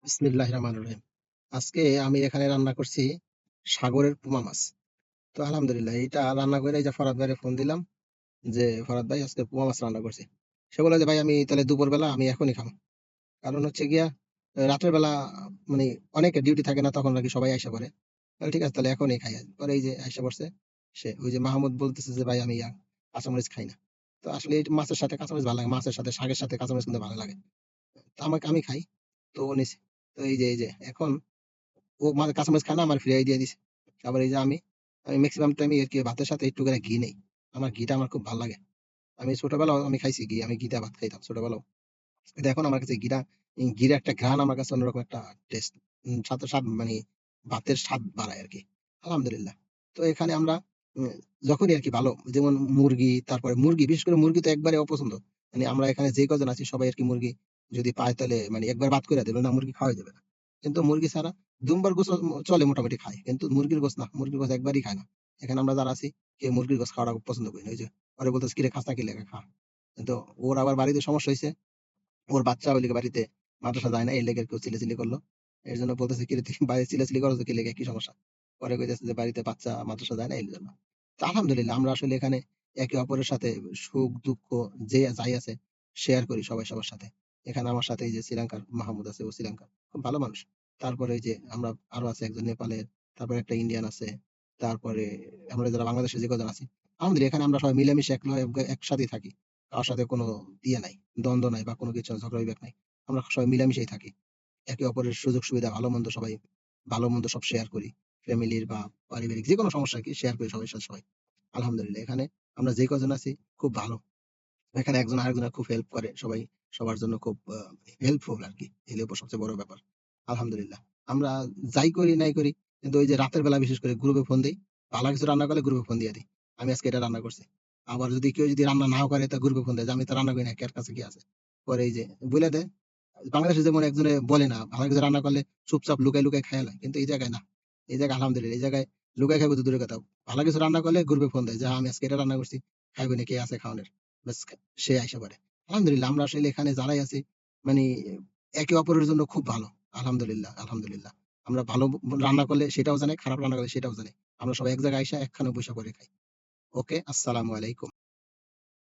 বিসমিল্লাহির রহমানির রহিম। আজকে আমি এখানে রান্না করছি সাগরের পুমা মাছ। তো আলহামদুলিল্লাহ এইটা রান্না করে এই যে ফরহাদ ভাইরে ফোন দিলাম যে, "ফরহাদ ভাই আজকে পুমা মাছ রান্না করছি।" সে বলল যে, "ভাই আমি তাহলে দুপুরবেলা আমি এখনই খাবো।" কারণ হচ্ছে গিয়া রাতের বেলা মানে অনেকের ডিউটি থাকে না তখন নাকি সবাই আইসা পড়ে। তাহলে ঠিক আছে তাহলে এখনই খাই। পরে এই যে আইসা পড়ছে সে ওই যে মাহমুদ বলতেছে যে, "ভাই আমি কাঁচামরিচ খাই না।" তো আসলে এই মাছের সাথে কাঁচামরিচ ভালো লাগে। মাছের সাথে শাকের সাথে কাঁচামরিচ কিন্তু ভালো লাগে। তো আমি খাই। তো ও নিছে। তো এই যে এখন ও মানে কাঁচামরিচ খায় না, আমার ফিরাই দিয়ে দিছে। আবার এই যে আমি মেক্সিমাম টাইমে আরকি ভাতের সাথে একটু করে ঘি নেই। আমার ঘিটা আমার খুব ভাল লাগে। আমি ছোটবেলাও আমি খাইছি ঘি। আমি ঘি দিয়ে ভাত খাইতাম ছোটবেলাও। কিন্তু এখন আমার কাছে ঘির একটা ঘ্রাণ আমার কাছে অন্যরকম একটা টেস্ট। স্বাদ মানে ভাতের স্বাদ বাড়ায় আরকি। আলহামদুলিল্লাহ। তো এখানে আমরা উম যখনই আরকি ভালো যেমন মুরগি, তারপরে মুরগি বিশেষ করে মুরগি তো একবারে অপছন্দ। মানে আমরা এখানে যে কজন আছি সবাই আরকি মুরগি যদি পায় তাহলে মানে একবার বাদ কইরা দেবে না মুরগি খাওয়াই যাবে না। কিন্তু মুরগি ছাড়া দুম্বার গোছও চলে মোটামুটি খায়। কিন্তু মুরগির গোছ না। মুরগির গোছ একবারই খায় না। এখানে আমরা যারা আছি কেউ মুরগির গোছ খাওয়াটা পছন্দ করি না। ওই যে পরে বলতেছে, "কিরে খাস না কি লেগা খা।" কিন্তু ওর আবার বাড়িতে সমস্যা হইছে ওর বাচ্চা ওই লিগে বাড়িতে মাদ্রাসা যায় না। এর লেগে কেউ চিল্লাচিল্লি করলো। এর জন্য বলতেছে, "কিরে তুই বাইরে চিল্লাচিল্লি করো কি লেগে? কি সমস্যা?" পরে কইতেছে যে, "বাড়িতে বাচ্চা মাদ্রাসা যায় না এর জন্য।" তো আলহামদুলিল্লাহ আমরা আসলে এখানে একে অপরের সাথে সুখ-দুঃখ যে যাই আছে শেয়ার করি সবাই সবার সাথে। এখানে আমার সাথে এই যে শ্রীলঙ্কার মাহমুদ আছে, ও শ্রীলঙ্কার। খুব ভালো মানুষ। তারপরে এই যে আমরা আরো আছে একজন নেপালের, তারপরে একটা ইন্ডিয়ান আছে। তারপরে আমরা যারা বাংলাদেশে যে কজন আছি। আলহামদুলিল্লাহ এখানে আমরা সবাই মিলেমিশে একসাথেই থাকি। কারো সাথে কোনো ইয়ে নাই, দ্বন্দ্ব নাই বা কোনো কিছু ঝগড়া বিবাদ নাই। আমরা সবাই মিলামিশাই থাকি। একে অপরের সুযোগ সুবিধা ভালো-মন্দ সবাই ভালো-মন্দ সব শেয়ার করি। ফ্যামিলির বা পারিবারিক যেকোনো সমস্যা আরকি শেয়ার করি সবার সাথে সবাই। আলহামদুলিল্লাহ এখানে আমরা যে কজন আছি খুব ভালো। এখানে একজন আরেকজনের খুব হেল্প করে। সবাই সবার জন্য খুব হেল্পফুল আরকি। এটাই সবচেয়ে বড় ব্যাপার। আলহামদুলিল্লাহ। আমরা যাই করি নাই করি কিন্তু ওই যে রাতের বেলা বিশেষ করে গ্রুপে ফোন দেই। ভালো কিছু রান্না করলে গ্রুপে ফোন দিয়ে দেই। আমি আজকে এটা রান্না করছি। আবার যদি কেউ যদি রান্না নাও করে তা গ্রুপে ফোন দেয় যে, "আমি তো রান্না করি নাই। কার কাছে কি আছে?" পরে এই যে বইলা দেয়। বাংলাদেশে যেমন একজনে বলে না, ভালো কিছু রান্না করলে চুপচাপ লুকায়, লুকায় খাইয়া লয়। কিন্তু এই জায়গায় না। এই জায়গায় আলহামদুলিল্লাহ। এই জায়গায় লুকায় খাইবো তো দূরের কথা। ভালো কিছু রান্না করলে গ্রুপে ফোন দেয় যে, "আমি আজকে এটা রান্না করছি। খাইবেনি? কে আছে খাওনের?" ব্যাস সে আইসা পড়ে। আলহামদুলিল্লাহ আমরা আসলে এখানে যারাই আছি মানি একে অপরের জন্য খুব ভালো। আলহামদুলিল্লাহ, আলহামদুলিল্লাহ। আমরা ভালো রান্না করলে সেটাও জানে, খারাপ রান্না করলে সেটাও জানে। আমরা সবাই এক জায়গায় আইসা একখানে বইসা পড়ে খাই। ওকে, আসসালামু আলাইকুম।